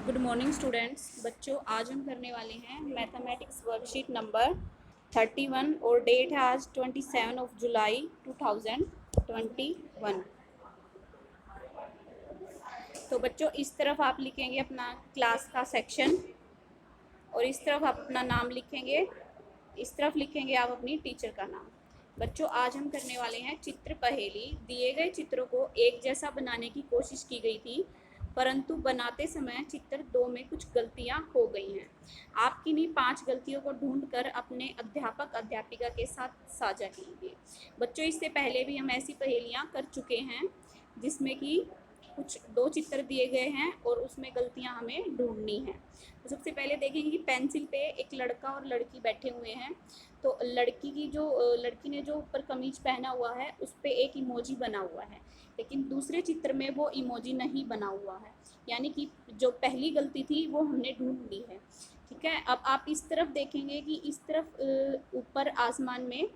Good morning students. बच्चों, आज हम करने वाले हैं मैथमेटिक्स वर्कशीट नंबर 31 और डेट है आज 27 जुलाई 2021। तो बच्चों, इस तरफ आप लिखेंगे अपना क्लास का सेक्शन और इस तरफ आप अपना नाम लिखेंगे, इस तरफ लिखेंगे आप अपनी टीचर का नाम। बच्चों, आज हम करने वाले हैं चित्र पहेली। दिए गए चित्रों को एक जैसा बनाने की कोशिश की गई थी, परंतु बनाते समय चित्र 2 में कुछ गलतियां हो गई हैं। आप किन्हीं 5 गलतियों को ढूंढकर अपने अध्यापक अध्यापिका के साथ साझा कीजिए। बच्चों, इससे पहले भी हम ऐसी पहेलियां कर चुके हैं जिसमें कि कुछ 2 चित्र दिए गए हैं और उसमें गलतियां हमें ढूंढनी है। तो सबसे पहले देखेंगे कि पेंसिल पे एक लड़का और लड़की बैठे हुए हैं। तो लड़की ने जो ऊपर कमीज पहना हुआ है उस पर एक इमोजी बना हुआ है, लेकिन दूसरे चित्र में वो इमोजी नहीं बना हुआ है। यानी कि जो पहली गलती थी वो हमने ढूंढ ली है। ठीक है, अब आप इस तरफ देखेंगे कि इस तरफ ऊपर आसमान में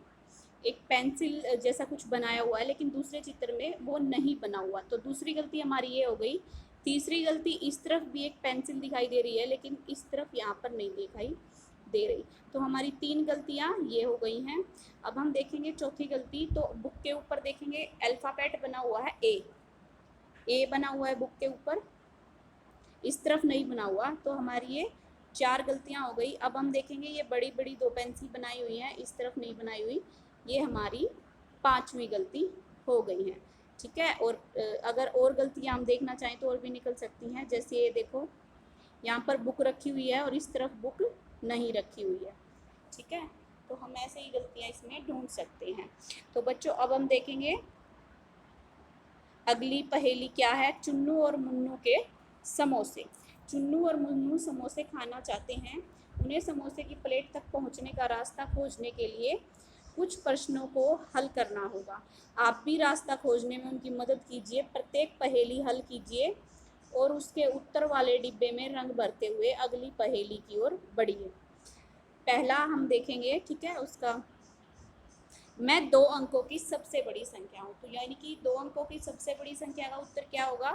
एक पेंसिल जैसा कुछ बनाया हुआ है, लेकिन दूसरे चित्र में वो नहीं बना हुआ। तो दूसरी गलती हमारी ये हो गई। तीसरी गलती, इस तरफ भी एक पेंसिल दिखाई दे रही है लेकिन इस तरफ यहाँ पर नहीं दिखाई दे रही। तो हमारी 3 गलतियाँ ये हो गई हैं। अब हम देखेंगे चौथी गलती। तो बुक के ऊपर देखेंगे अल्फ़ाबेट बना हुआ है ए बना हुआ है बुक के ऊपर, इस तरफ नहीं बना हुआ। तो हमारी ये 4 गलतियाँ हो गई। अब हम देखेंगे ये बड़ी बड़ी 2 पेंसिल बनाई हुई हैं, इस तरफ नहीं बनाई हुई, ये हमारी 5वीं गलती हो गई है। ठीक है, और अगर और गलतियाँ हम देखना चाहें तो और भी निकल सकती हैं। जैसे ये देखो, यहाँ पर बुक रखी हुई है और इस तरफ बुक नहीं रखी हुई है। ठीक है, तो हम ऐसे ही गलतियाँ इसमें ढूंढ सकते हैं। तो बच्चों, अब हम देखेंगे अगली पहेली क्या है। चुन्नू और मुन्नू के समोसे। चुन्नू और मुन्नू समोसे खाना चाहते हैं। उन्हें समोसे की प्लेट तक पहुंचने का रास्ता खोजने के लिए कुछ प्रश्नों को हल करना होगा। आप भी रास्ता खोजने में उनकी मदद कीजिए। प्रत्येक पहेली हल कीजिए और उसके उत्तर वाले डिब्बे में रंग भरते हुए अगली पहेली की ओर बढ़िए। पहला हम देखेंगे, ठीक है, उसका मैं 2 अंकों की सबसे बड़ी संख्या हूँ। तो यानी कि 2 अंकों की सबसे बड़ी संख्या का उत्तर क्या होगा?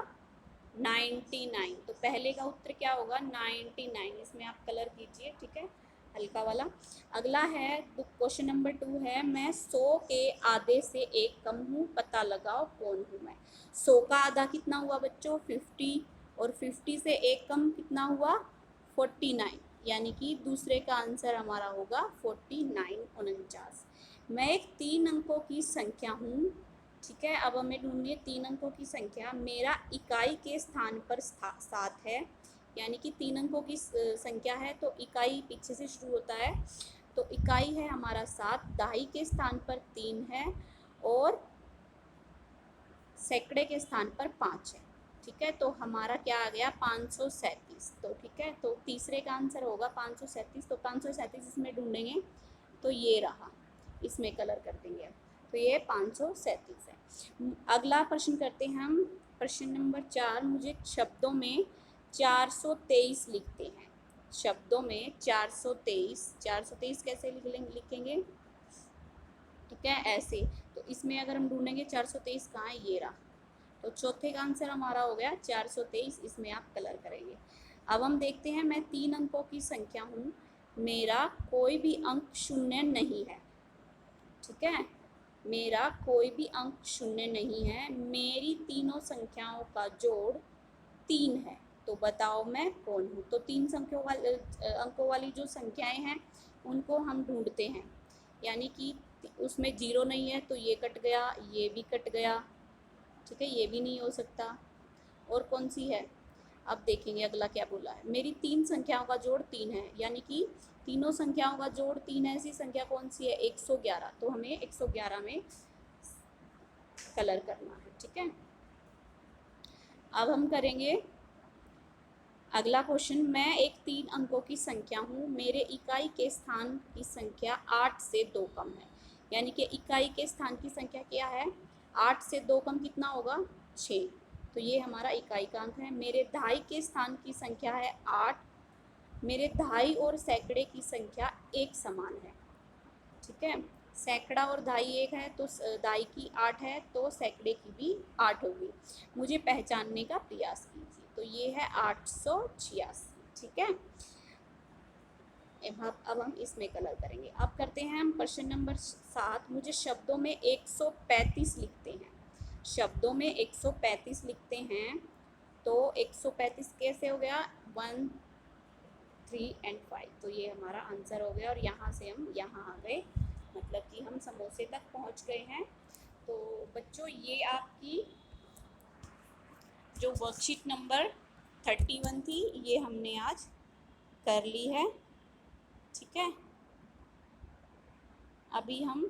99। तो पहले का उत्तर क्या होगा? 99। इसमें आप कलर कीजिए, ठीक है, हल्का वाला। अगला है क्वेश्चन नंबर 2 है, मैं 100 के आधे से एक कम हूँ, पता लगाओ कौन हूँ मैं। 100 का आधा कितना हुआ बच्चों? 50। और 50 से एक कम कितना हुआ? 49। यानी कि दूसरे का आंसर हमारा होगा 49, 49। मैं एक 3 अंकों की संख्या हूँ। ठीक है, अब हमें ढूंढनी है 3 अंकों की संख्या। मेरा इकाई के स्थान पर 7 है। यानी कि 3 अंकों की संख्या है तो इकाई पीछे से शुरू होता है। तो इकाई है हमारा 7, दहाई के स्थान पर 3 है और सैकड़े के स्थान पर 5 है। ठीक है, तो हमारा क्या आ गया? 537। तो ठीक है, तो तीसरे का आंसर होगा 537। तो 537 इसमें ढूंढेंगे तो ये रहा, इसमें कलर कर देंगे। तो ये 537 है। अगला प्रश्न करते हैं हम, प्रश्न नंबर 4। मुझे शब्दों में 423 लिखते हैं। शब्दों में 423, 423 कैसे लिखेंगे? ठीक है, ऐसे। तो इसमें अगर हम ढूंढेंगे 423 कहाँ है, ये रहा। तो चौथे का आंसर हमारा हो गया 423। इसमें आप कलर करेंगे। अब हम देखते हैं, मैं 3 अंकों की संख्या हूँ, मेरा कोई भी अंक शून्य नहीं है। ठीक है, मेरा कोई भी अंक शून्य नहीं है। मेरी तीनों संख्याओं का जोड़ 3 है। तो बताओ मैं कौन हूँ? तो 3 अंकों वाली जो संख्याएं हैं उनको हम ढूंढते हैं। यानी कि उसमें 0 नहीं है तो ये कट गया, ये भी कट गया। ठीक है, ये भी नहीं हो सकता। और कौन सी है? अब देखेंगे अगला क्या बोला है। मेरी 3 संख्याओं का जोड़ 3 है। यानी कि तीनों संख्याओं का जोड़ 3 है। ऐसी संख्या कौन सी है? 111। तो हमें 111 में कलर करना है। ठीक है, अब हम करेंगे अगला क्वेश्चन। मैं एक 3 अंकों की संख्या हूँ, मेरे इकाई के स्थान की संख्या 8 से 2 कम है। यानी कि इकाई के स्थान की संख्या क्या है? 8 से 2 कम कितना होगा? 6। तो ये हमारा इकाई का अंक है। मेरे दहाई के स्थान की संख्या है 8। मेरे दहाई और सैकड़े की संख्या एक समान है। ठीक है, सैकड़ा और दहाई एक है तो दहाई की 8 है तो सैकड़े की भी 8 होगी। मुझे पहचानने का प्रयास कीजिए। तो ये है 886, ठीक है। अब हम इसमें कलर करेंगे। अब करते हैं हम क्वेश्चन नंबर 7। मुझे शब्दों में 135 लिखते हैं, शब्दों में 135 लिखते हैं। तो 135 कैसे हो गया, 1, 3 एंड 5, तो ये हमारा आंसर हो गया। और यहाँ से हम यहाँ आ गए, मतलब कि हम समोसे तक पहुँच गए हैं। तो बच्चों ये आपकी जो वर्कशीट नंबर 31 थी ये हमने आज कर ली है, ठीक है। अभी हम